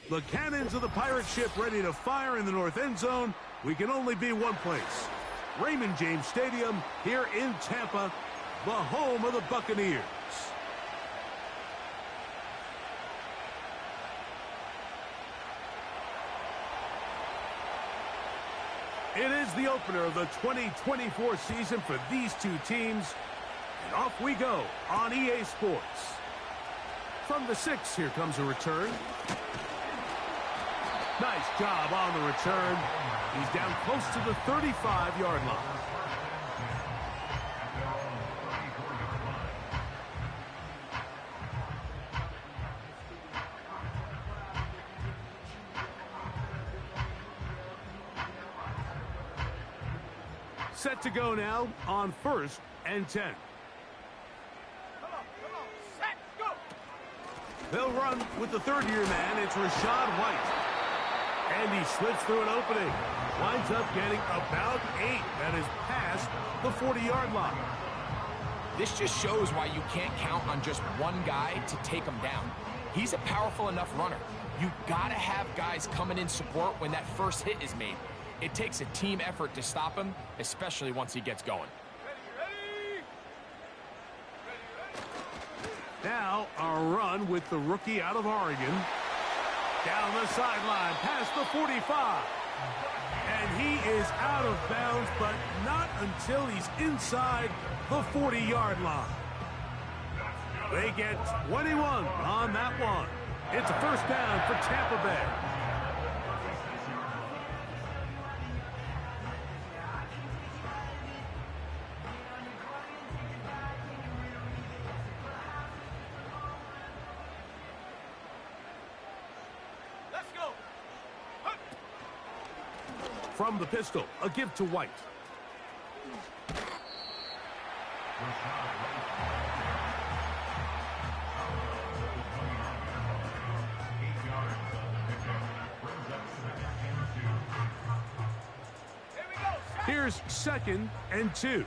The cannons of the pirate ship ready to fire in the north end zone. We can only be one place. Raymond James Stadium here in Tampa, the home of the Buccaneers. It is the opener of the 2024 season for these two teams. And off we go on EA Sports. From the 6, here comes a return. Nice job on the return. He's down close to the 35-yard line. Set to go now on 1st and 10. Set, go. They'll run with the third-year man. It's Rachaad White. And he slips through an opening. Winds up getting about 8. That is past the 40-yard line. This just shows why you can't count on just one guy to take him down. He's a powerful enough runner. You gotta have guys coming in support when that first hit is made. It takes a team effort to stop him, especially once he gets going. Ready. Now, a run with the rookie out of Oregon. Down the sideline, past the 45. And he is out of bounds, but not until he's inside the 40-yard line. They get 21 on that one. It's a first down for Tampa Bay. From the pistol, a give to White. Here's 2nd and 2.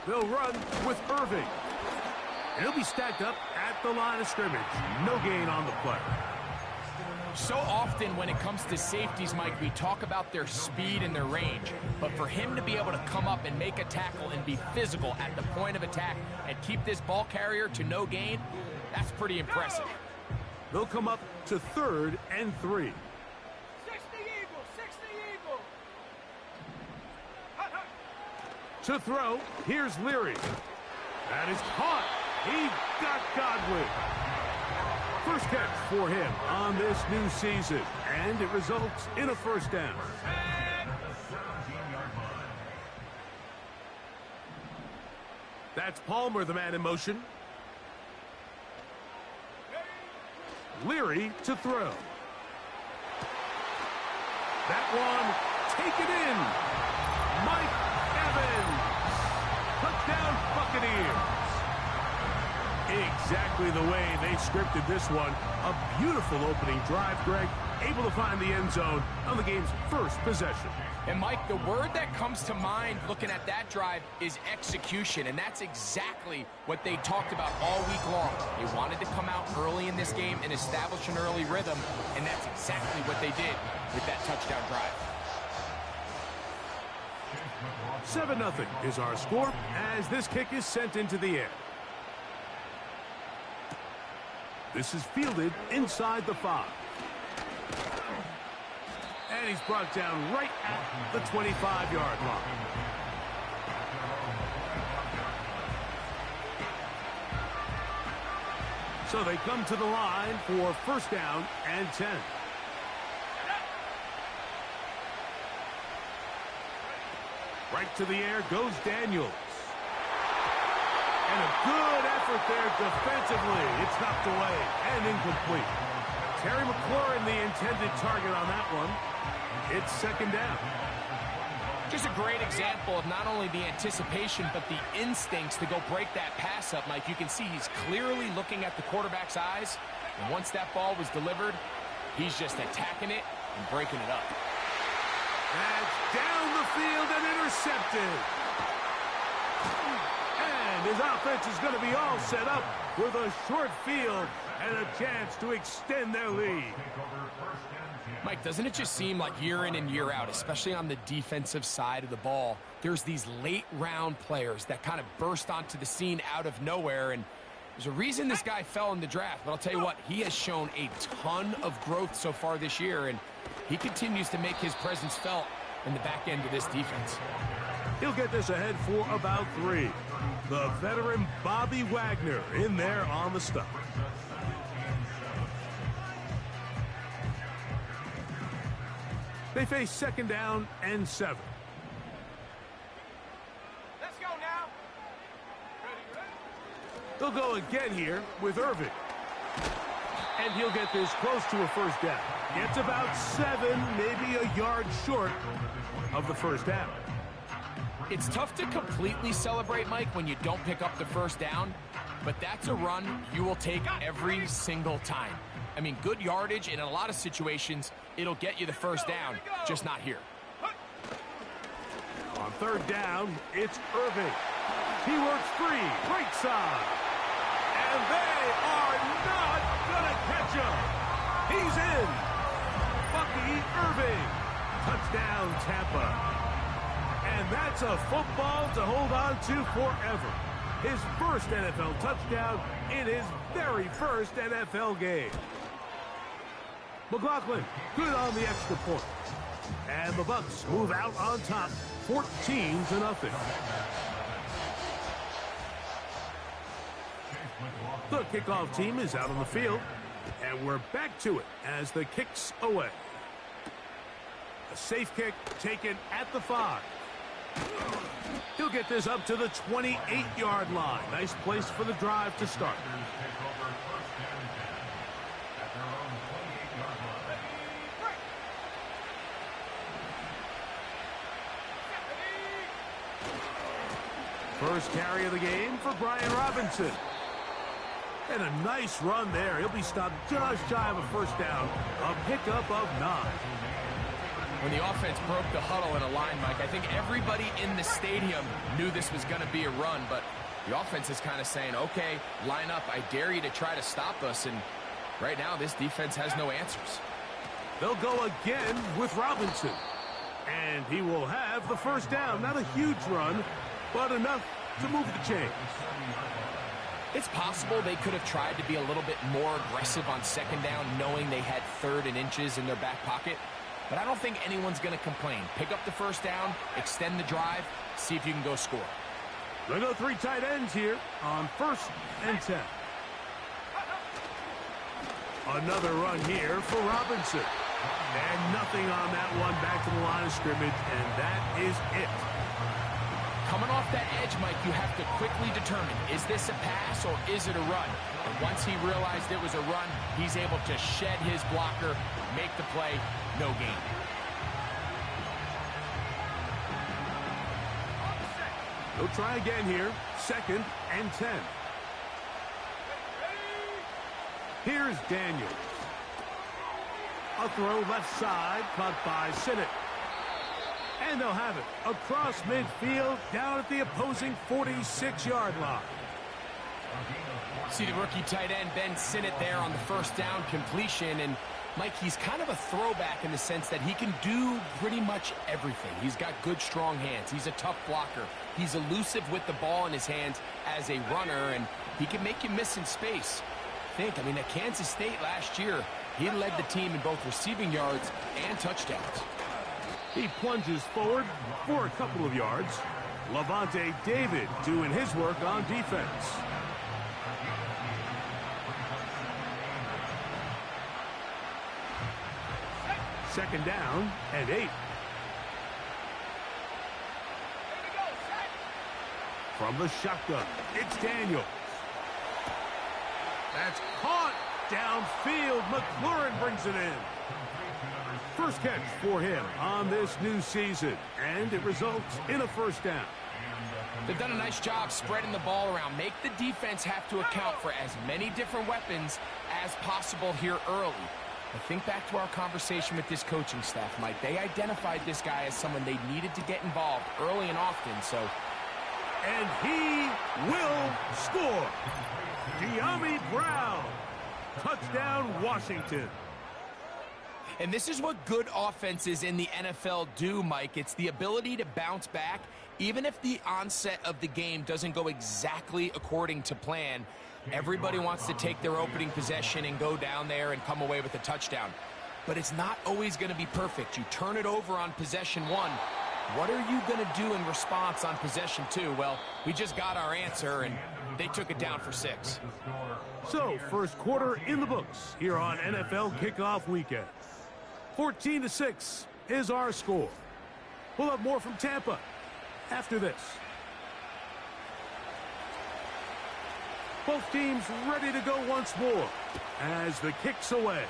They'll run with Irving. He'll be stacked up at the line of scrimmage. No gain on the play. So often when it comes to safeties, Mike, we talk about their speed and their range. But for him to be able to come up and make a tackle and be physical at the point of attack and keep this ball carrier to no gain, that's pretty impressive. They'll come up to 3rd and 3. 60 Eagle. To throw, here's Leary. That is caught. He got Godwin. First catch for him on this new season, and it results in a first down. That's Palmer, the man in motion. Leary to throw. That one taken in. Mike Evans. Touchdown Buccaneers. Exactly the way they scripted this one. A beautiful opening drive, Greg. Able to find the end zone on the game's first possession. And, Mike, the word that comes to mind looking at that drive is execution, and that's exactly what they talked about all week long. They wanted to come out early in this game and establish an early rhythm, and that's exactly what they did with that touchdown drive. 7-0 is our score as this kick is sent into the air. This is fielded inside the 5. And he's brought down right at the 25-yard line. So they come to the line for first down and 10. Right to the air goes Daniels. And a good effort there defensively. It's knocked away and incomplete. Terry McLaurin, the intended target on that one. It's second down. Just a great example of not only the anticipation, but the instincts to go break that pass up, Mike. You can see he's clearly looking at the quarterback's eyes. And once that ball was delivered, he's just attacking it and breaking it up. That's down the field and intercepted. And his offense is going to be all set up with a short field and a chance to extend their lead. Mike, doesn't it just seem like year in and year out, especially on the defensive side of the ball, there's these late-round players that kind of burst onto the scene out of nowhere, and there's a reason this guy fell in the draft, but I'll tell you what, he has shown a ton of growth so far this year, and he continues to make his presence felt in the back end of this defense. He'll get this ahead for about 3. The veteran Bobby Wagner in there on the stop. They face 2nd down and 7. Let's go now. Ready. They'll go again here with Irving. And he'll get this close to a 1st down. Gets about 7, maybe a yard short of the 1st down. It's tough to completely celebrate, Mike, when you don't pick up the 1st down, but that's a run you will take every single time. I mean, good yardage, and in a lot of situations, it'll get you the 1st down, just not here. On 3rd down, it's Irving. He works free, right side. And they are not going to catch him. He's in. Bucky Irving. Touchdown, Tampa. And that's a football to hold on to forever. His first NFL touchdown in his very first NFL game. McLaughlin, good on the extra point. And the Bucs move out on top, 14-0. The kickoff team is out on the field, and we're back to it as the kick's away. A safe kick taken at the 5. He'll get this up to the 28-yard line. Nice place for the drive to start. First carry of the game for Brian Robinson. And a nice run there. He'll be stopped just shy of a 1st down. A pickup of 9. When the offense broke the huddle in a line, Mike, I think everybody in the stadium knew this was going to be a run, but the offense is kind of saying, okay, line up, I dare you to try to stop us, and right now this defense has no answers. They'll go again with Robinson, and he will have the 1st down. Not a huge run, but enough to move the chains. It's possible they could have tried to be a little bit more aggressive on 2nd down, knowing they had 3rd and inches in their back pocket. But I don't think anyone's going to complain. Pick up the 1st down, extend the drive, see if you can go score. They'll go 3 tight ends here on 1st and 10. Another run here for Robinson. And nothing on that one, back to the line of scrimmage, and that is it. Coming off that edge, Mike, you have to quickly determine, is this a pass or is it a run? And once he realized it was a run, he's able to shed his blocker, make the play, no gain. They'll try again here, 2nd and 10. Here's Daniels. A throw left side, caught by Sinnott. And they'll have it across midfield, down at the opposing 46-yard line. See the rookie tight end Ben Sinnott there on the 1st down completion, and Mike, he's kind of a throwback in the sense that he can do pretty much everything. He's got good, strong hands. He's a tough blocker. He's elusive with the ball in his hands as a runner, and he can make you miss in space. I mean, at Kansas State last year, he led the team in both receiving yards and touchdowns. He plunges forward for a couple of yards. Levante David doing his work on defense. Second down and 8. From the shotgun, it's Daniels. That's caught downfield. McLaurin brings it in. First catch for him on this new season, and it results in a 1st down. They've done a nice job spreading the ball around. Make the defense have to account for as many different weapons as possible here early. I think back to our conversation with this coaching staff, Mike. They identified this guy as someone they needed to get involved early and often, so And he will score. Dyami Brown. Touchdown, Washington. And this is what good offenses in the NFL do, Mike. It's the ability to bounce back, even if the onset of the game doesn't go exactly according to plan. Everybody wants to take their opening possession and go down there and come away with a touchdown. But it's not always going to be perfect. You turn it over on possession one. What are you going to do in response on possession two? Well, we just got our answer, and they took it down for 6. So, first quarter in the books here on NFL Kickoff Weekend. 14-6 is our score. We'll have more from Tampa after this. Both teams ready to go once more as the kick's away.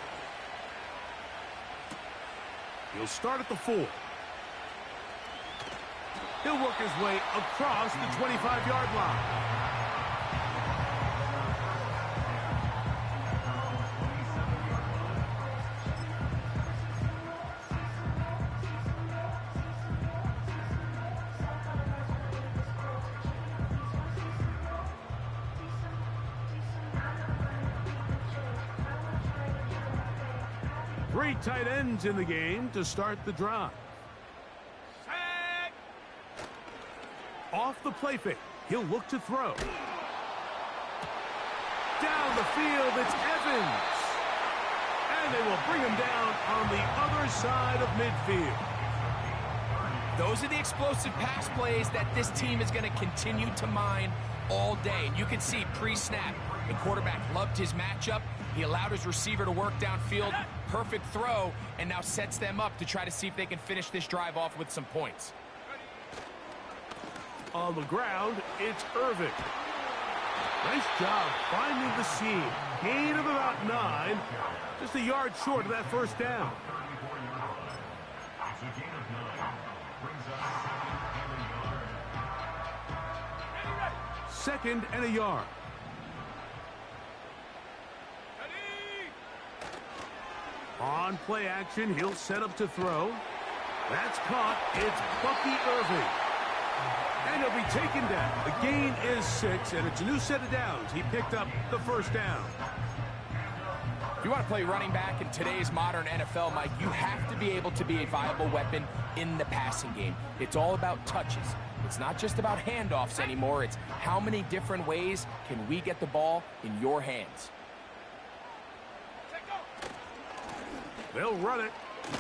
He'll start at the 4. He'll work his way across the 25-yard line. Three tight ends in the game to start the drive. Set. Off the play fake, he'll look to throw. Down the field, it's Evans. And they will bring him down on the other side of midfield. Those are the explosive pass plays that this team is going to continue to mine all day. And you can see pre-snap, the quarterback loved his matchup. He allowed his receiver to work downfield. Perfect throw, and now sets them up to try to see if they can finish this drive off with some points. On the ground, it's Irving. Nice job finding the seam. Gain of about 9. Just a yard short of that first down. Second and a yard. On play action, he'll set up to throw. That's caught. It's Bucky Irving. And he'll be taken down. The gain is 6, and it's a new set of downs. He picked up the first down. If you want to play running back in today's modern NFL, Mike, you have to be able to be a viable weapon in the passing game. It's all about touches. It's not just about handoffs anymore. It's how many different ways can we get the ball in your hands. They'll run it.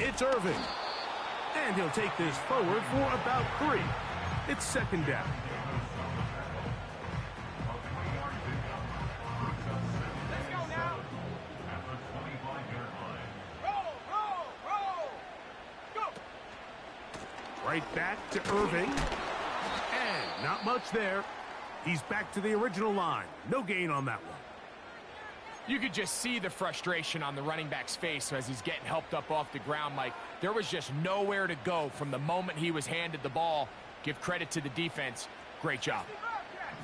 It's Irving. And he'll take this forward for about 3. It's second down. Let's go now. Roll. Go. Right back to Irving. And not much there. He's back to the original line. No gain on that one. You could just see the frustration on the running back's face as he's getting helped up off the ground, Mike. There was just nowhere to go from the moment he was handed the ball. Give credit to the defense. Great job.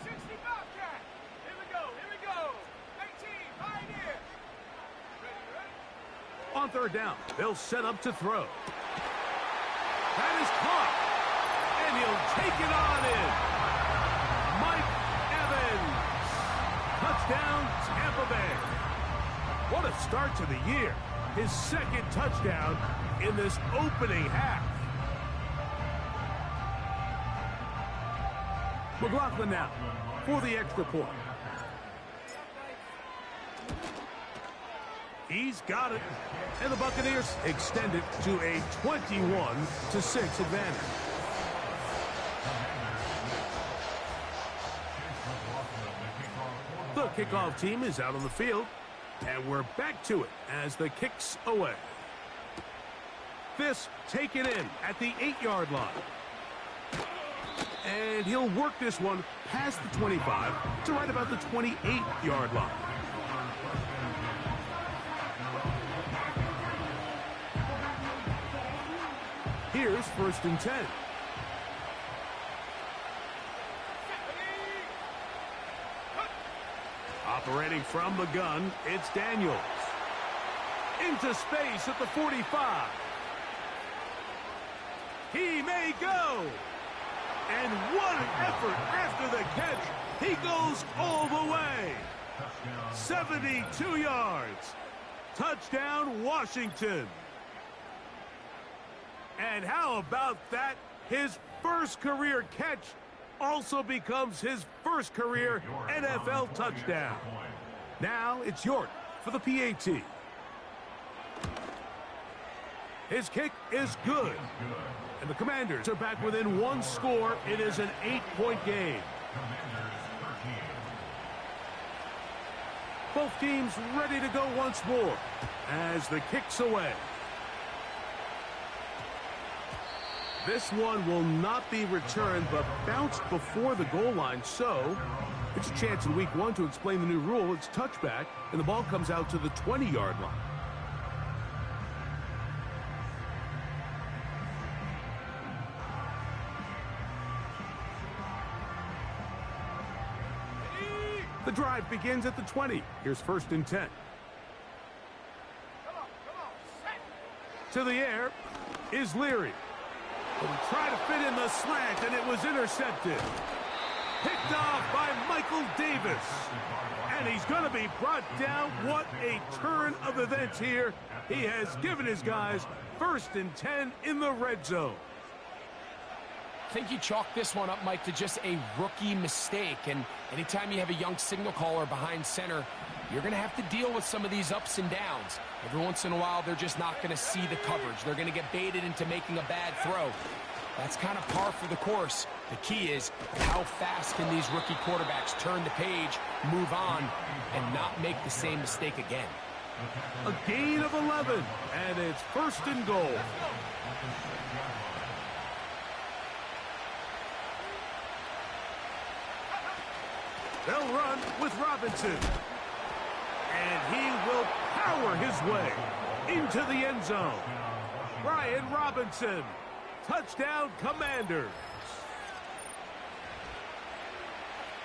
60 Bobcat. Here we go. 19, Pioneer. Ready. On third down, they'll set up to throw. That is caught. And he'll take it on in. Mike Evans. Touchdown, Tampa Bay. What a start to the year. His second touchdown in this opening half. McLaughlin now for the extra point. He's got it. And the Buccaneers extend it to a 21-6 advantage. The kickoff team is out on the field, and we're back to it as the kick's away. This taken in at the 8-yard line. And he'll work this one past the 25 to right about the 28-yard line. Here's first and 10. Operating from the gun, it's Daniels. Into space at the 45. He may go. And what an effort after the catch. He goes all the way. 72 yards. Touchdown, Washington. And how about that? His first career catch also becomes his first career NFL touchdown. Now it's York for the PAT. His kick is good. And the Commanders are back within one score. It is an 8-point game. Both teams ready to go once more as the kick's away. This one will not be returned, but bounced before the goal line, so it's a chance in week 1 to explain the new rule. It's touchback, and the ball comes out to the 20-yard line. The drive begins at the 20. Here's 1st and 10. Come on, set. To the air is Leary. He tried to fit in the slant, and it was intercepted. Picked off by Michael Davis. And he's going to be brought down. What a turn of events here. He has given his guys 1st and 10 in the red zone. I think you chalk this one up, Mike, to just a rookie mistake. And anytime you have a young signal caller behind center, you're going to have to deal with some of these ups and downs. Every once in a while, they're just not going to see the coverage. They're going to get baited into making a bad throw. That's kind of par for the course. The key is how fast can these rookie quarterbacks turn the page, move on, and not make the same mistake again. A gain of 11, and it's 1st and goal. They'll run with Robinson. And he will power his way into the end zone. Brian Robinson. Touchdown, Commanders.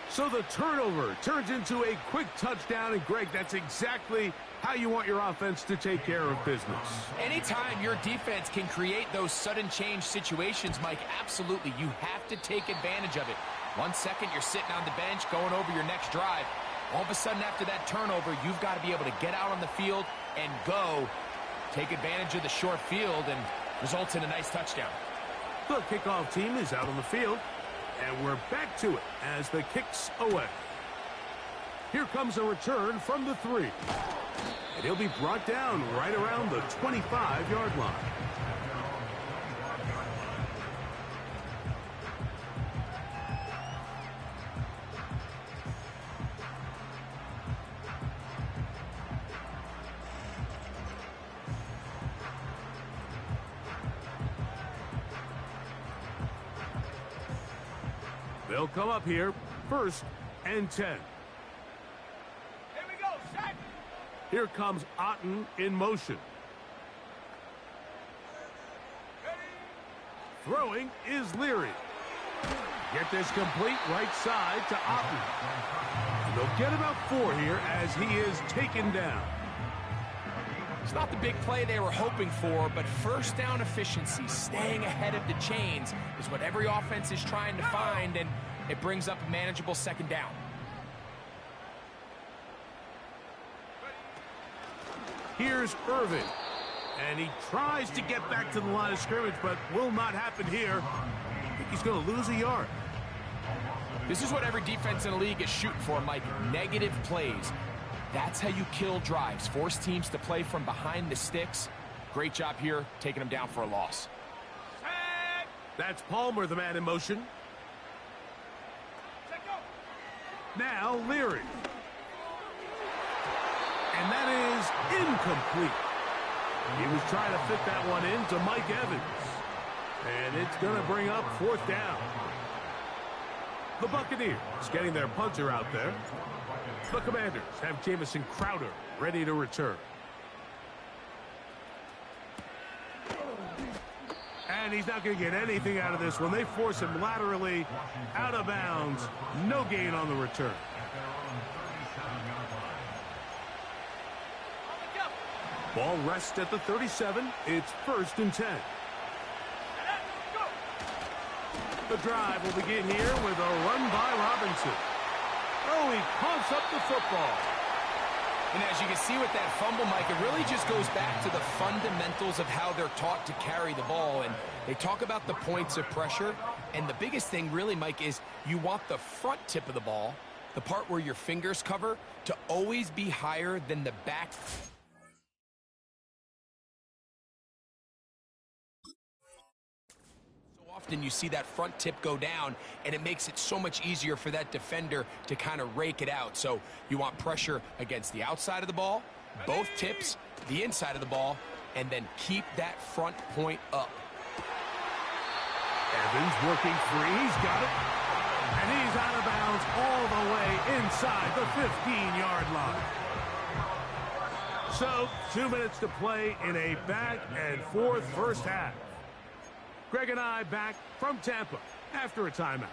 So the turnover turns into a quick touchdown. And, Greg, that's exactly how you want your offense to take care of business. Anytime your defense can create those sudden change situations, Mike, absolutely, you have to take advantage of it. 1 second, you're sitting on the bench going over your next drive. All of a sudden, after that turnover, you've got to be able to get out on the field and go. Take advantage of the short field and results in a nice touchdown. The kickoff team is out on the field, and we're back to it as the kick's away. Here comes a return from the 3. And he'll be brought down right around the 25-yard line. They'll come up here, 1st and 10. Here we go, set. Here comes Otten in motion. Ready. Throwing is Leary. Get this complete right side to Otten. And they'll get about 4 here as he is taken down. It's not the big play they were hoping for, but first down efficiency, staying ahead of the chains, is what every offense is trying to find, and it brings up a manageable 2nd down. Here's Irvin. And he tries to get back to the line of scrimmage, but will not happen here. I think he's going to lose a yard. This is what every defense in the league is shooting for, Mike. Negative plays. That's how you kill drives. Force teams to play from behind the sticks. Great job here, taking them down for a loss. Set. That's Palmer, the man in motion. Set, go. Now Leary. And that is incomplete. He was trying to fit that one into Mike Evans. And it's going to bring up 4th down. The Buccaneers getting their punter out there. The Commanders have Jamison Crowder ready to return. And he's not going to get anything out of this one. They force him laterally out of bounds. No gain on the return. Ball rests at the 37. It's 1st and 10. Go. The drive will begin here with a run by Robinson. Oh, he pumps up the football. And as you can see with that fumble, Mike, it really just goes back to the fundamentals of how they're taught to carry the ball. And they talk about the points of pressure. And the biggest thing really, Mike, is you want the front tip of the ball, the part where your fingers cover, to always be higher than the back. Often you see that front tip go down, and it makes it so much easier for that defender to kind of rake it out. So you want pressure against the outside of the ball, both tips, the inside of the ball, and then keep that front point up. Evans working free. He's got it. And he's out of bounds all the way inside the 15-yard line. So 2 minutes to play in a back-and-forth first half. Greg and I back from Tampa after a timeout.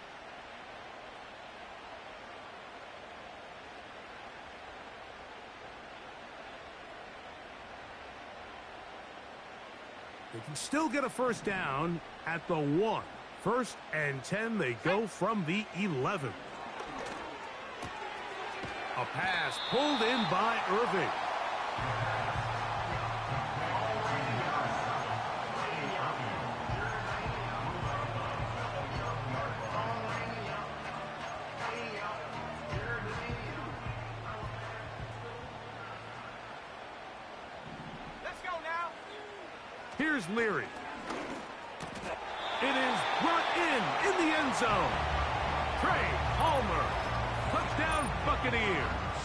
They can still get a first down at the 1. 1st and 10, they go from the 11. A pass pulled in by Irving. Here's Leary. It is brought in the end zone. Trey Palmer. Touchdown Buccaneers.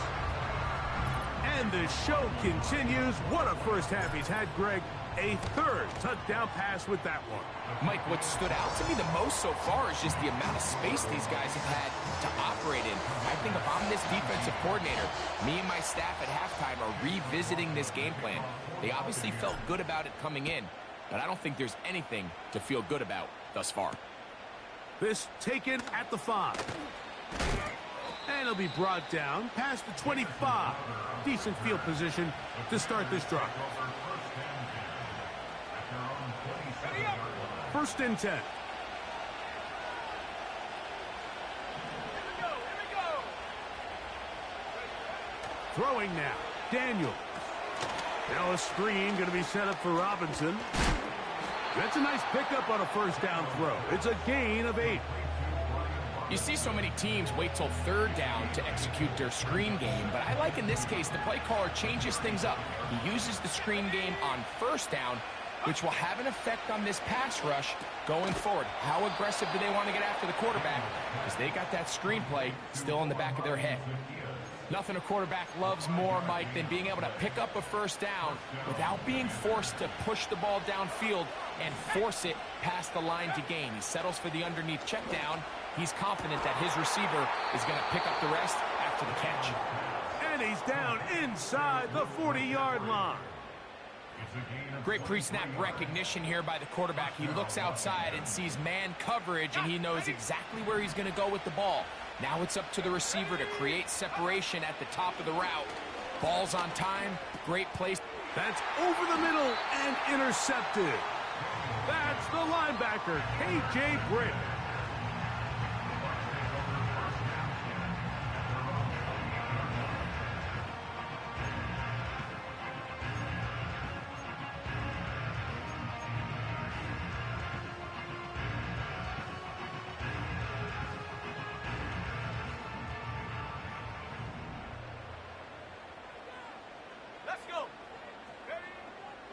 And the show continues. What a first half he's had, Greg. A 3rd touchdown pass with that one. Mike, what stood out to me the most so far is just the amount of space these guys have had to operate in. I think if I'm this defensive coordinator, me and my staff at halftime are revisiting this game plan. They obviously felt good about it coming in, but I don't think there's anything to feel good about thus far. This taken at the 5. And it'll be brought down past the 25. Decent field position to start this drive. 1st and 10. Here we go. Throwing now. Daniels. Now a screen going to be set up for Robinson. That's a nice pickup on a first down throw. It's a gain of 8. You see so many teams wait till 3rd down to execute their screen game, but I like in this case the play caller changes things up. He uses the screen game on 1st down, which will have an effect on this pass rush going forward. How aggressive do they want to get after the quarterback? Because they got that screenplay still in the back of their head. Nothing a quarterback loves more, Mike, than being able to pick up a first down without being forced to push the ball downfield and force it past the line to gain. He settles for the underneath check down. He's confident that his receiver is going to pick up the rest after the catch. And he's down inside the 40-yard line. Great pre-snap recognition here by the quarterback. He looks outside and sees man coverage, and he knows exactly where he's going to go with the ball. Now it's up to the receiver to create separation at the top of the route. Ball's on time. Great place. That's over the middle and intercepted. That's the linebacker, K.J. Britt.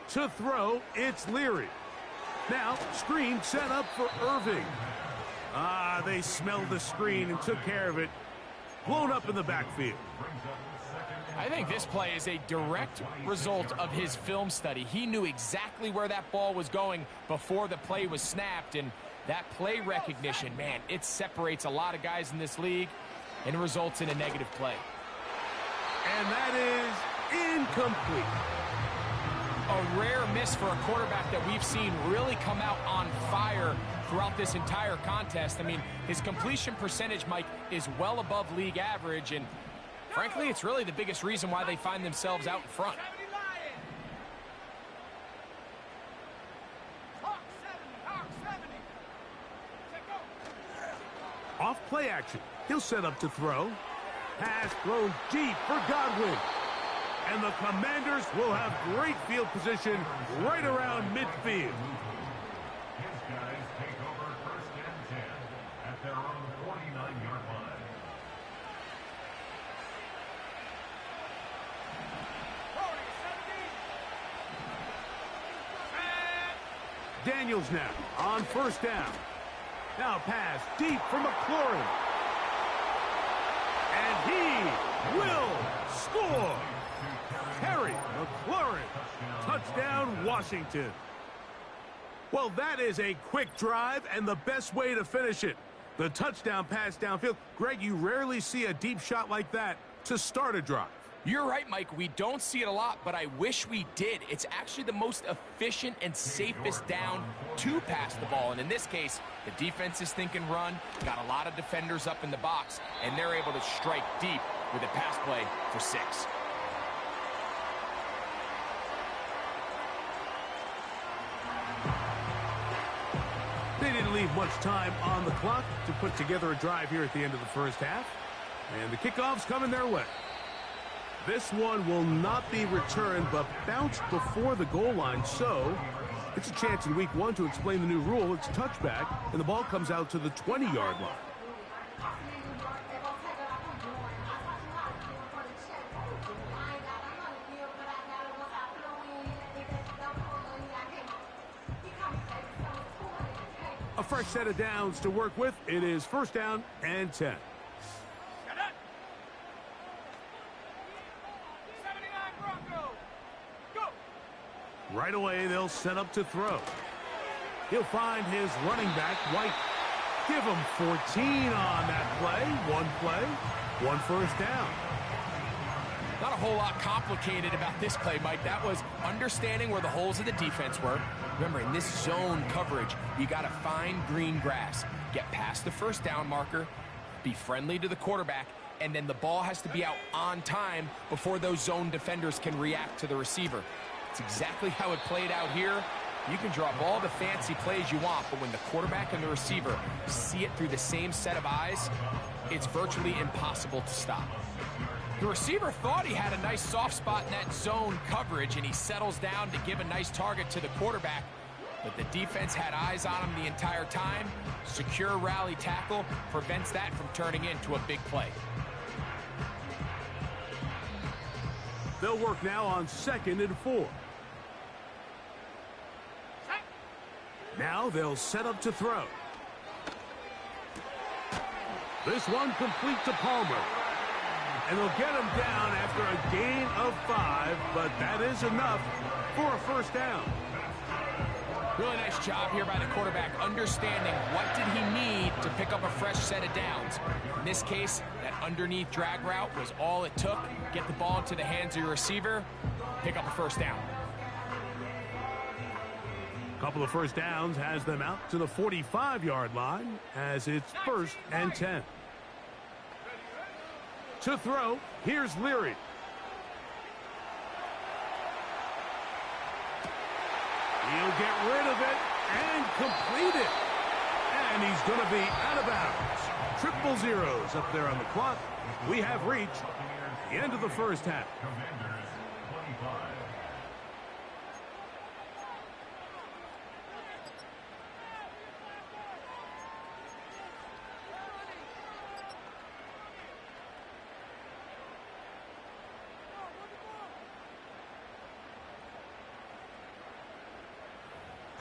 To throw, it's Leary. Now, screen set up for Irving. They smelled the screen and took care of it. Blown up in the backfield. I think this play is a direct result of his film study. He knew exactly where that ball was going before the play was snapped, and that play recognition, man, it separates a lot of guys in this league and results in a negative play. And that is incomplete. A rare miss for a quarterback that we've seen really come out on fire throughout this entire contest. I mean, his completion percentage, Mike, is well above league average, and frankly, it's really the biggest reason why they find themselves out in front. off play action. He'll set up to throw. Pass thrown deep for Godwin. And the Commanders will have great field position right around midfield. His guys take over 1st and 10 at their own 49-yard line. Daniels now on 1st down. Now pass deep for McLaurin. And he will score. Terry McLaurin. Touchdown, Washington. Well, that is a quick drive and the best way to finish it. The touchdown pass downfield. Greg, you rarely see a deep shot like that to start a drive. You're right, Mike. We don't see it a lot, but I wish we did. It's actually the most efficient and safest down to pass the ball. And in this case, the defense is thinking run, got a lot of defenders up in the box, and they're able to strike deep with a pass play for 6. They didn't leave much time on the clock to put together a drive here at the end of the first half. And the kickoff's coming their way. This one will not be returned, but bounced before the goal line. So it's a chance in week 1 to explain the new rule. It's touchback, and the ball comes out to the 20-yard line. A fresh set of downs to work with. It is 1st down and 10. Right away, they'll set up to throw. He'll find his running back, White. Give him 14 on that play. One play, 1 first down. Not a whole lot complicated about this play, Mike. That was understanding where the holes of the defense were. Remember, in this zone coverage, you got to find green grass, get past the 1st down marker, be friendly to the quarterback, and then the ball has to be out on time before those zone defenders can react to the receiver. It's exactly how it played out here. You can draw up all the fancy plays you want, but when the quarterback and the receiver see it through the same set of eyes, it's virtually impossible to stop. The receiver thought he had a nice soft spot in that zone coverage, and he settles down to give a nice target to the quarterback, but the defense had eyes on him the entire time. Secure rally tackle prevents that from turning into a big play. They'll work now on 2nd and 4. Now they'll set up to throw. This one complete to Palmer. And they'll get him down after a gain of 5, but that is enough for a 1st down. Really nice job here by the quarterback, understanding what did he need to pick up a fresh set of downs. In this case, that underneath drag route was all it took. Get the ball into the hands of your receiver, pick up a 1st down. Couple of 1st downs has them out to the 45-yard line as it's 1st and 10. To throw, here's Leary. He'll get rid of it and complete it. And he's going to be out of bounds. Triple zeros up there on the clock. We have reached the end of the first half. Commanders 25.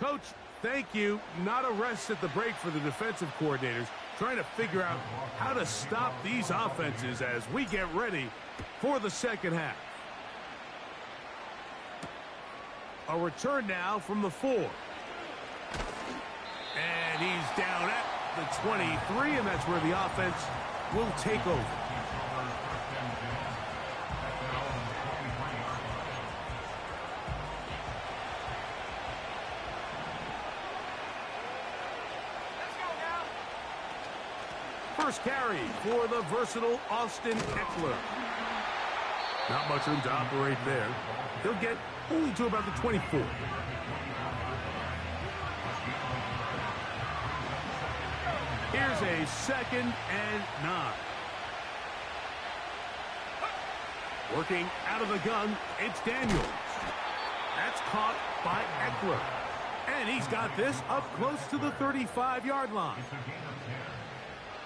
Coach, thank you. Not a rest at the break for the defensive coordinators, trying to figure out how to stop these offenses as we get ready for the second half. A return now from the 4. And he's down at the 23, and that's where the offense will take over. First carry for the versatile Austin Eckler. Not much room to operate there. He'll get only to about the 24. Here's a 2nd and 9. Working out of the gun, it's Daniels. That's caught by Eckler. And he's got this up close to the 35-yard line.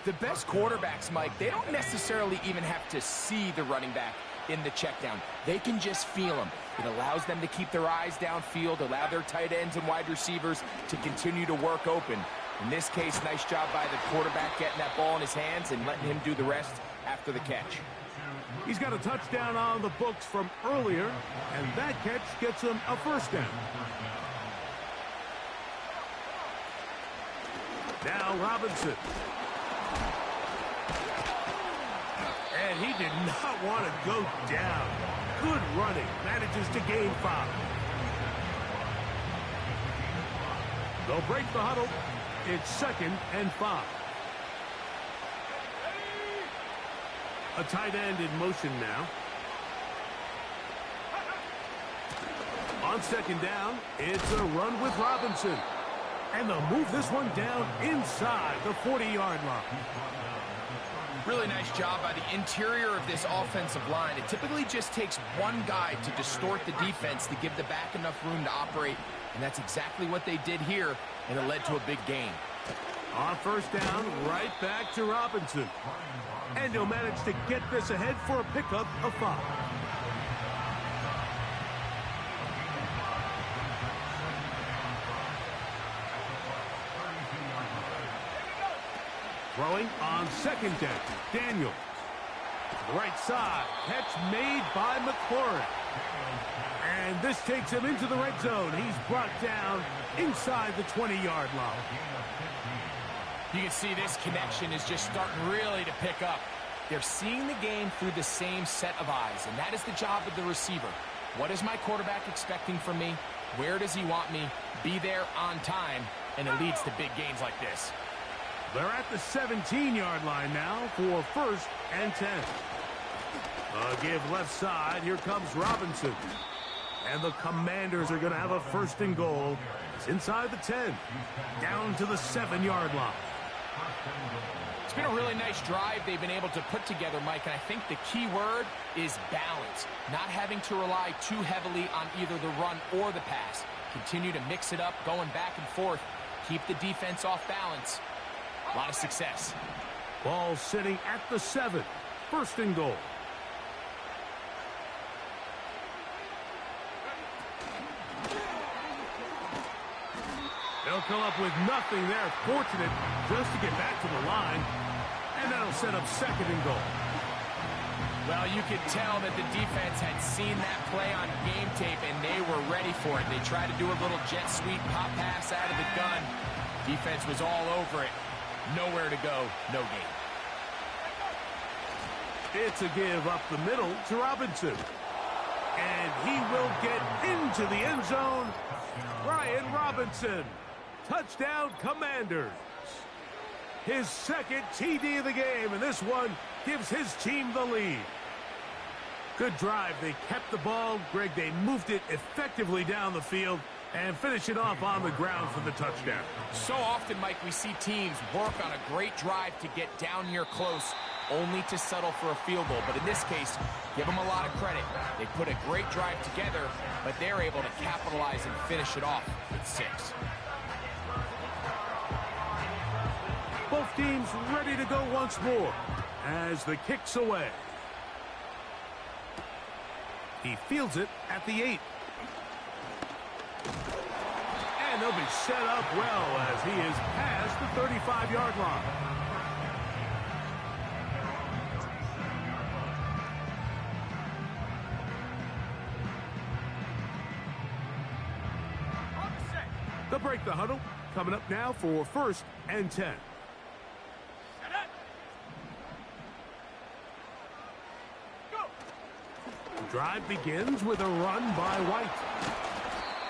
The best quarterbacks, Mike, they don't necessarily even have to see the running back in the check down. They can just feel him. It allows them to keep their eyes downfield, allow their tight ends and wide receivers to continue to work open. In this case, nice job by the quarterback getting that ball in his hands and letting him do the rest after the catch. He's got a touchdown on the books from earlier, and that catch gets him a 1st down. Now Robinson. And he did not want to go down. Good running. Manages to gain 5. They'll break the huddle. It's 2nd and 5. A tight end in motion now. On 2nd down, it's a run with Robinson. And they'll move this one down inside the 40-yard line. Really nice job by the interior of this offensive line. It typically just takes one guy to distort the defense to give the back enough room to operate, and that's exactly what they did here, and it led to a big gain. On 1st down, right back to Robinson. And he'll manage to get this ahead for a pickup of 5. Throwing on 2nd down, Daniels. Right side, catch made by McLaurin. And this takes him into the red zone. He's brought down inside the 20-yard line. You can see this connection is just starting really to pick up. They're seeing the game through the same set of eyes, and that is the job of the receiver. What is my quarterback expecting from me? Where does he want me? Be there on time, and it leads to big gains like this. They're at the 17-yard line now for 1st and 10. A give left side. Here comes Robinson. And the Commanders are going to have a 1st and goal. It's inside the 10. Down to the 7-yard line. It's been a really nice drive they've been able to put together, Mike, and I think the key word is balance. Not having to rely too heavily on either the run or the pass. Continue to mix it up, going back and forth. Keep the defense off balance. A lot of success. Ball sitting at the 7. 1st and goal. They'll come up with nothing there. Fortunate just to get back to the line. And that'll set up 2nd and goal. Well, you could tell that the defense had seen that play on game tape, and they were ready for it. They tried to do a little jet sweep pop pass out of the gun. Defense was all over it. Nowhere to go, no gain. It's a give up the middle to Robinson. And he will get into the end zone. Brian Robinson. Touchdown, Commanders. His 2nd TD of the game, and this one gives his team the lead. Good drive. They kept the ball. Greg, they moved it effectively down the field and finish it off on the ground for the touchdown. So often, Mike, we see teams work on a great drive to get down near close, only to settle for a field goal. But in this case, give them a lot of credit. They put a great drive together, but they're able to capitalize and finish it off with 6. Both teams ready to go once more as the kick's away. He fields it at the 8. And they'll be set up well as he is past the 35-yard line. They'll break the huddle. Coming up now for 1st and 10. Drive begins with a run by White.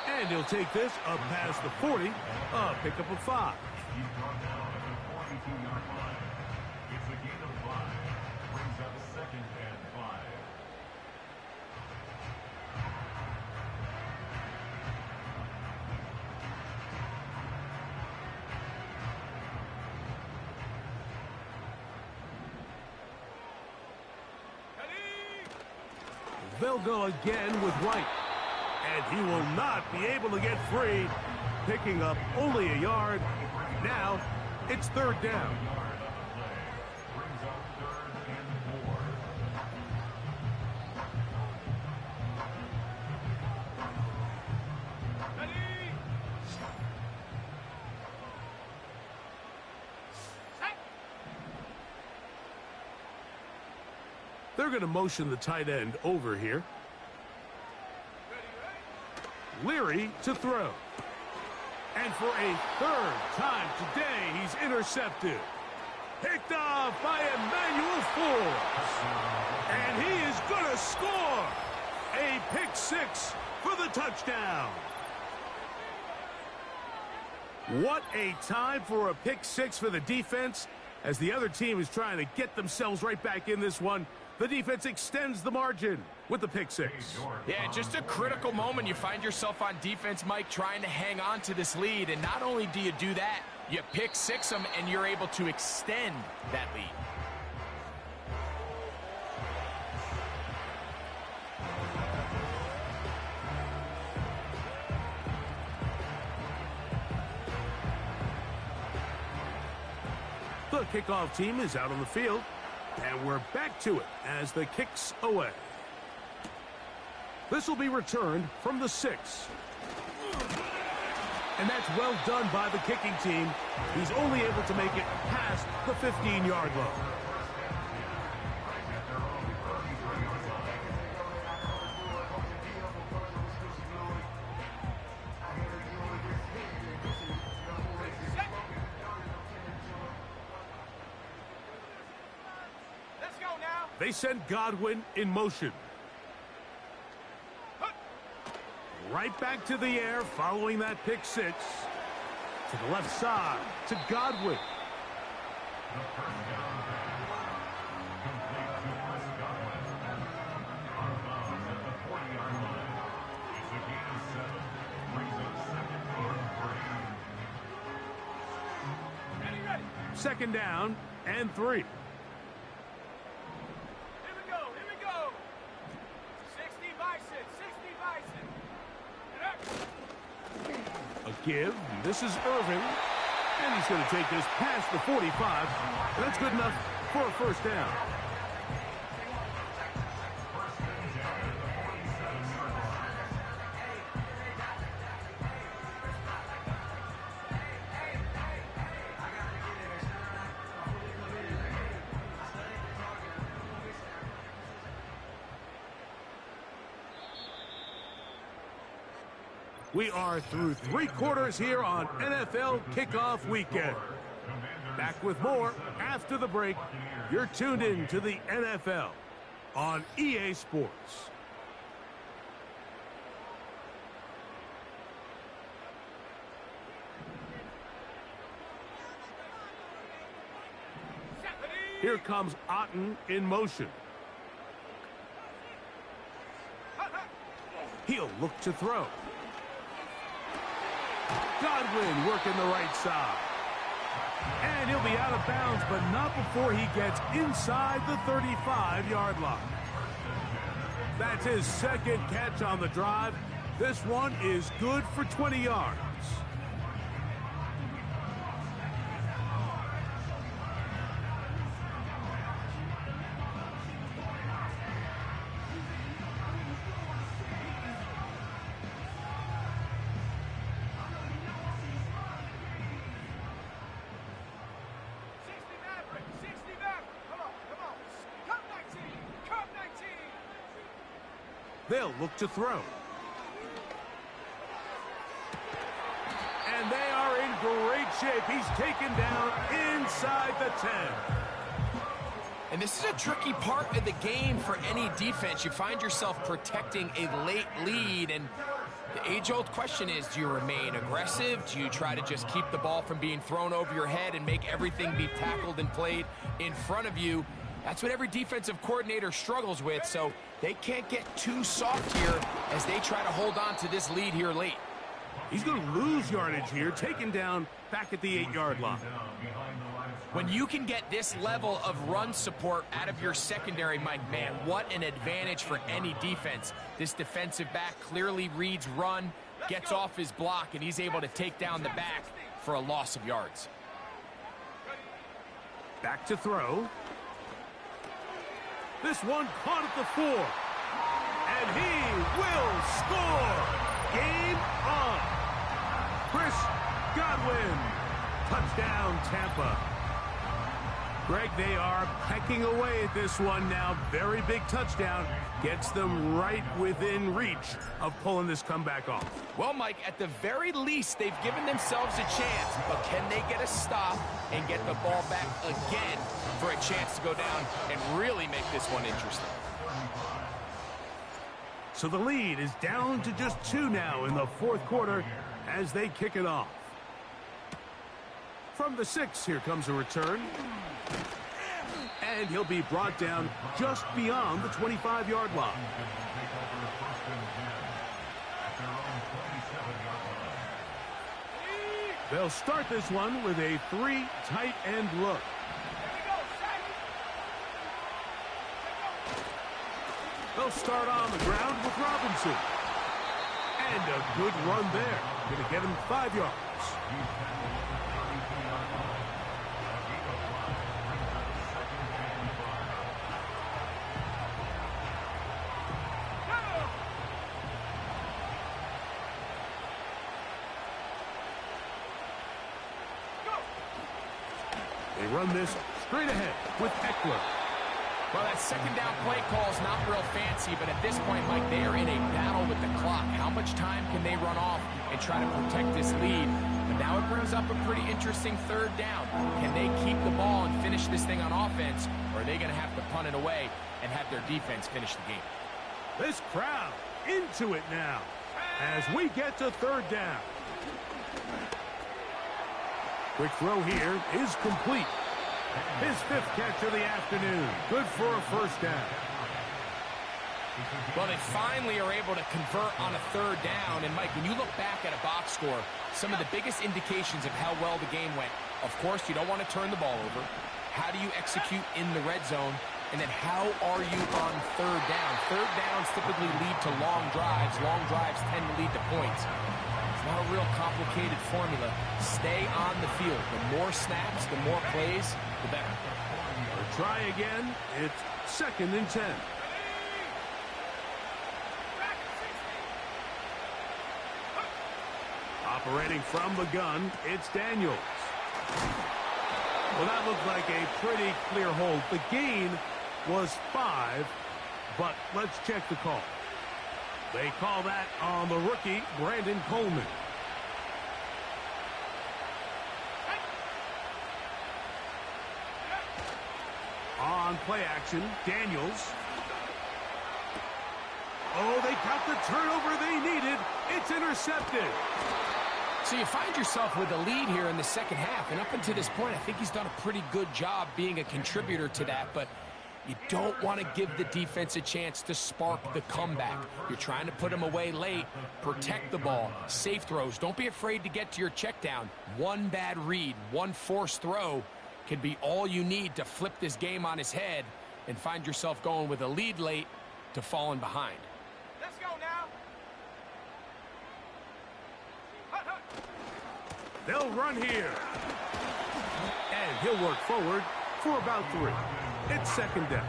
And he'll take this up past the 40, a pickup of 5. He's brought down at the 42-yard line. It's a gain of 5. Brings up 2nd and 5. They'll go again with White. And he will not be able to get free, picking up only a yard. Now, it's third down. Brings up 3rd and 4. Ready? Set. They're going to motion the tight end over here. Ready, ready? Leary to throw. And for a third time today, he's intercepted. Picked off by Emmanuel Forbes. And he is going to score. A pick six for the touchdown. What a time for a pick six for the defense. As the other team is trying to get themselves right back in this one, the defense extends the margin with the pick six. Yeah, just a critical moment. You find yourself on defense, Mike, trying to hang on to this lead. And not only do you do that, you pick six them, and you're able to extend that lead. The kickoff team is out on the field, and we're back to it as the kick's away. This will be returned from the 6. And that's well done by the kicking team. He's only able to make it past the 15-yard line. Let's go now. They send Godwin in motion. Right back to the air following that pick six. To the left side to Godwin. The first down pass. Complete to Chris Godwin. Out of bounds at the 40-yard line. It's a gain of 7. Brings up 2nd and 3. Ready, ready. Second down and 3. Here we go. Here we go. 60 Bison. 60 Bison. Get up. A give. This is Irvin. And he's going to take this past the 45. And that's good enough for a first down. First and 10 at the 47-yard line. We are through 3 quarters here on NFL Kickoff Weekend. Back with more after the break. You're tuned in to the NFL on EA Sports. Here comes Otten in motion. He'll look to throw. Godwin working the right side. And he'll be out of bounds, but not before he gets inside the 35-yard line. That's his second catch on the drive. This one is good for 20 yards. They'll look to throw. And they are in great shape. He's taken down inside the 10. And this is a tricky part of the game for any defense. You find yourself protecting a late lead, and the age-old question is, do you remain aggressive? Do you try to just keep the ball from being thrown over your head and make everything be tackled and played in front of you? That's what every defensive coordinator struggles with, so they can't get too soft here as they try to hold on to this lead here late. He's going to lose yardage here, taken down back at the 8-yard line. When you can get this level of run support out of your secondary, Mike, man, what an advantage for any defense. This defensive back clearly reads run, gets off his block, and he's able to take down the back for a loss of yards. Back to throw. This one caught at the 4. And he will score. Game on. Chris Godwin. Touchdown, Tampa. Greg, they are pecking away at this one now. Very big touchdown. Gets them right within reach of pulling this comeback off. Well, Mike, at the very least, they've given themselves a chance. But can they get a stop and get the ball back again for a chance to go down and really make this one interesting? So the lead is down to just 2 now in the 4th quarter as they kick it off. From the 6, here comes a return. And he'll be brought down just beyond the 25-yard line. They'll start this one with a 3 tight end look. They'll start on the ground with Robinson. And a good run there. Going to get him 5 yards. They run this straight ahead with Eckler. Well, that second down play call is not real fancy, but at this point, Mike, they are in a battle with the clock. How much time can they run off and try to protect this lead? But now it brings up a pretty interesting 3rd down. Can they keep the ball and finish this thing on offense, or are they going to have to punt it away and have their defense finish the game? This crowd into it now as we get to 3rd down. Quick throw here is complete. His 5th catch of the afternoon. Good for a 1st down. Well, they finally are able to convert on a 3rd down. And, Mike, when you look back at a box score, some of the biggest indications of how well the game went, of course, you don't want to turn the ball over. How do you execute in the red zone? And then how are you on 3rd down? 3rd downs typically lead to long drives. Long drives tend to lead to points. Not a real complicated formula. Stay on the field. The more snaps, the more plays, the better. We'll try again. It's 2nd and 10. Operating from the gun, it's Daniels. Well, that looked like a pretty clear hold. The gain was 5, but let's check the call. They call that on the rookie, Brandon Coleman. On play action, Daniels. Oh, they got the turnover they needed. It's intercepted. So you find yourself with a lead here in the 2nd half, and up until this point, I think he's done a pretty good job being a contributor to that, but you don't want to give the defense a chance to spark the comeback. You're trying to put them away late, protect the ball, safe throws. Don't be afraid to get to your check down. One bad read, one forced throw can be all you need to flip this game on its head and find yourself going with a lead late to falling behind. Let's go now. They'll run here. And he'll work forward for about 3. It's 2nd down.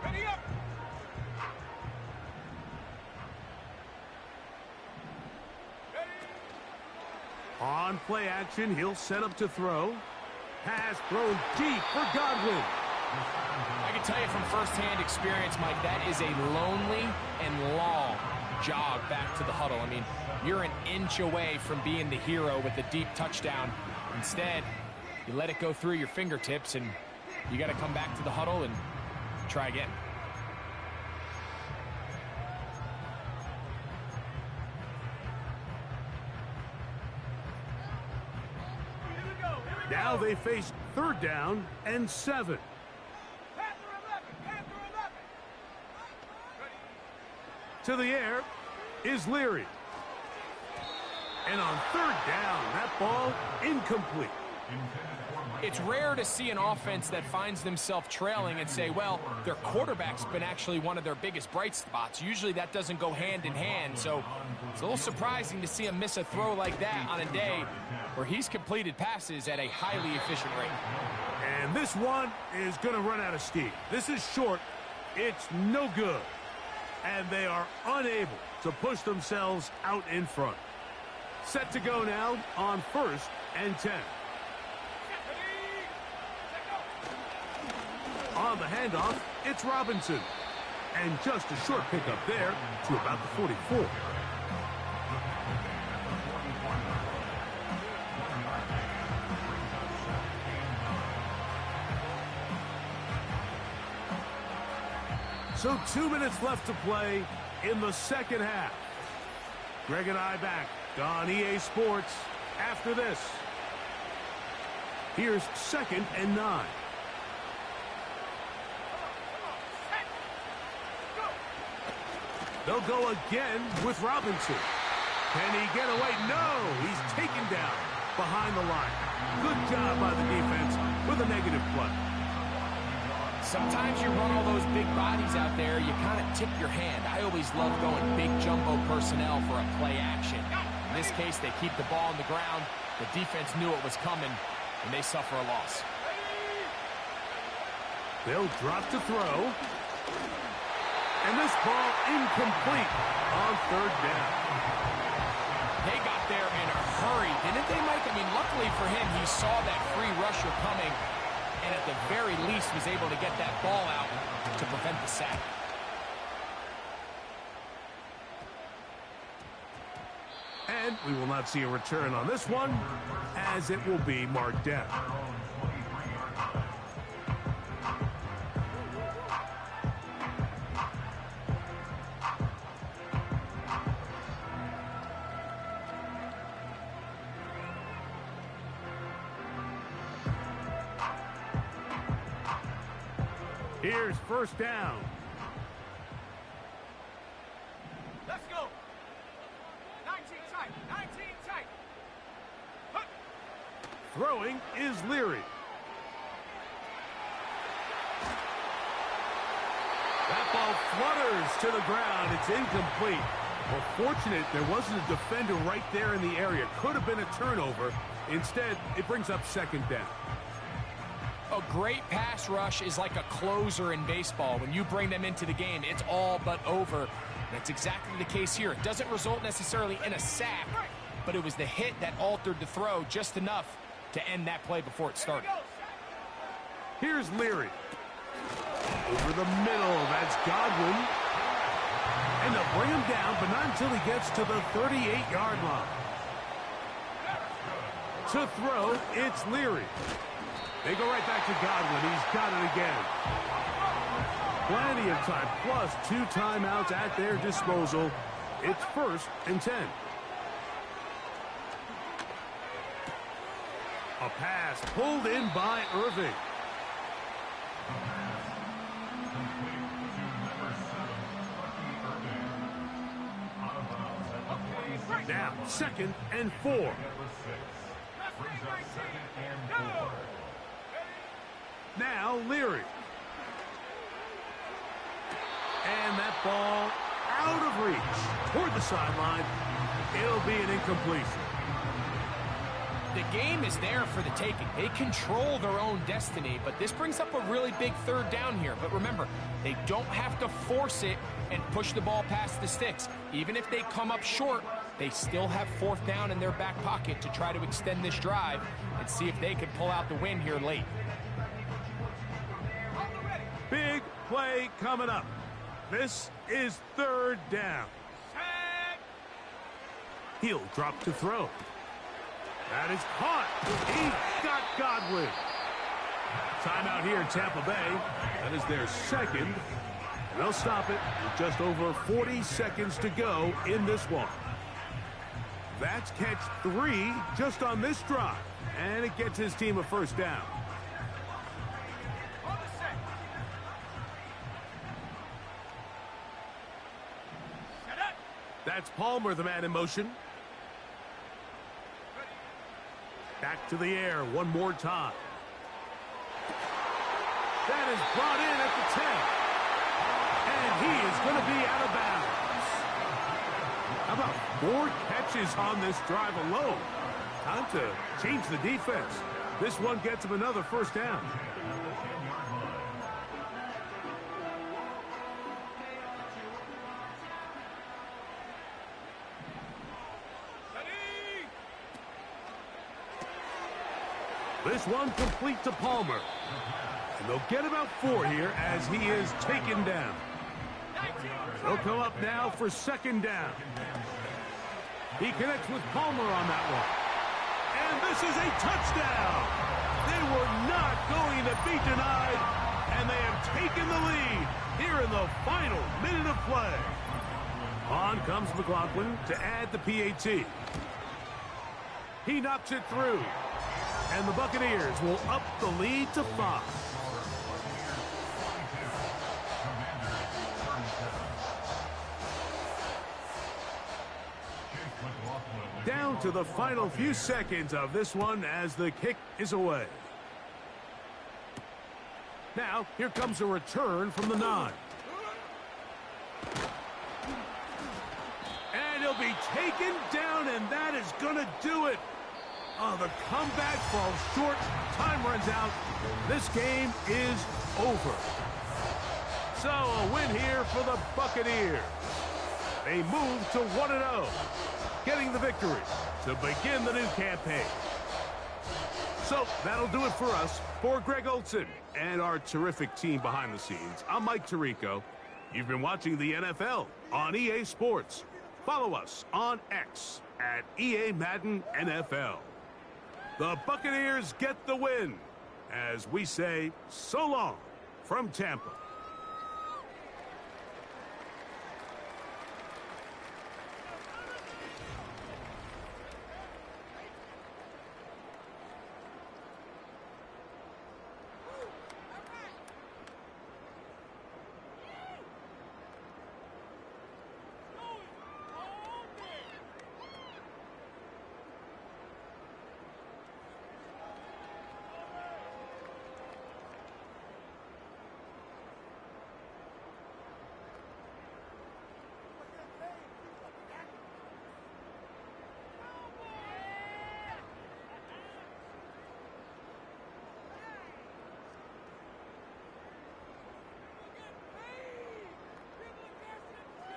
Ready up. On play action, he'll set up to throw. Pass thrown deep for Godwin. I can tell you from firsthand experience, Mike, that is a lonely and long jog back to the huddle. I mean, you're an inch away from being the hero with a deep touchdown. Instead, you let it go through your fingertips, and you got to come back to the huddle and try again. Now they face 3rd down and 7. Panther 11, Panther 11. To the air is Leary. And on 3rd down, that ball incomplete. It's rare to see an offense that finds themselves trailing and say, well, their quarterback's been actually one of their biggest bright spots. Usually that doesn't go hand in hand, so it's a little surprising to see him miss a throw like that on a day where he's completed passes at a highly efficient rate. And this one is going to run out of steam. This is short. It's no good. And they are unable to push themselves out in front. Set to go now on 1st and 10. On the handoff, it's Robinson. And just a short pickup there to about the 44. So 2 minutes left to play in the 2nd half. Greg and I back on EA Sports after this. Here's 2nd and 9. They'll go again with Robinson. Can he get away? No, he's taken down behind the line. Good job by the defense with a negative play. Sometimes you run all those big bodies out there, you kind of tip your hand. I always love going big jumbo personnel for a play action. In this case, they keep the ball on the ground. The defense knew it was coming, and they suffer a loss. They'll drop to throw. And this ball incomplete on 3rd down. They got there in a hurry, didn't they, Mike? I mean, luckily for him, he saw that free rusher coming, and at the very least was able to get that ball out to prevent the sack. And we will not see a return on this one, as it will be marked down. Here's 1st down. Let's go. 19 tight, 19 tight. Huh. Throwing is Leary. That ball flutters to the ground. It's incomplete. Well, fortunate there wasn't a defender right there in the area. Could have been a turnover. Instead, it brings up 2nd down. A great pass rush is like a closer in baseball. When you bring them into the game, it's all but over. That's exactly the case here. It doesn't result necessarily in a sack, but it was the hit that altered the throw just enough to end that play before it started. Here's Leary. Over the middle, that's Godwin. And they'll bring him down, but not until he gets to the 38-yard line. To throw, it's Leary. They go right back to Godwin. He's got it again. Plenty of time, plus 2 timeouts at their disposal. It's 1st and 10. A pass pulled in by Irving. Now, 2nd and 4. Now, Leary. And that ball out of reach toward the sideline. It'll be an incompletion. The game is there for the taking. They control their own destiny, but this brings up a really big 3rd down here. But remember, they don't have to force it and push the ball past the sticks. Even if they come up short, they still have 4th down in their back pocket to try to extend this drive and see if they can pull out the win here late. Big play coming up. This is 3rd down. He'll drop to throw. That is caught. He got Godwin. Timeout here in Tampa Bay. That is their 2nd. And they'll stop it with just over 40 seconds to go in this one. That's catch 3 just on this drive. And it gets his team a first down. On the set. Set up. That's Palmer, the man in motion. Back to the air one more time. That is brought in at the 10. And he is going to be out of bounds. How about 4 catches on this drive alone? Time to change the defense. This one gets him another first down. This one complete to Palmer. And they'll get about 4 here as he is taken down. They'll come up now for second down. He connects with Palmer on that one. And this is a touchdown. They were not going to be denied, and they have taken the lead here in the final minute of play. On comes McLaughlin to add the PAT. He knocks it through, and the Buccaneers will up the lead to 5. Down to the final few seconds of this one as the kick is away. Now, here comes a return from the 9. And he'll be taken down, and that is going to do it. Oh, the comeback falls short. Time runs out. This game is over. So, a win here for the Buccaneers. They move to 1-0. Getting the victory to begin the new campaign. So that'll do it for us. For Greg Olson and our terrific team behind the scenes, I'm Mike Tirico. You've been watching the NFL on EA Sports. Follow us on X at EA Madden NFL. The Buccaneers get the win as we say so long from Tampa.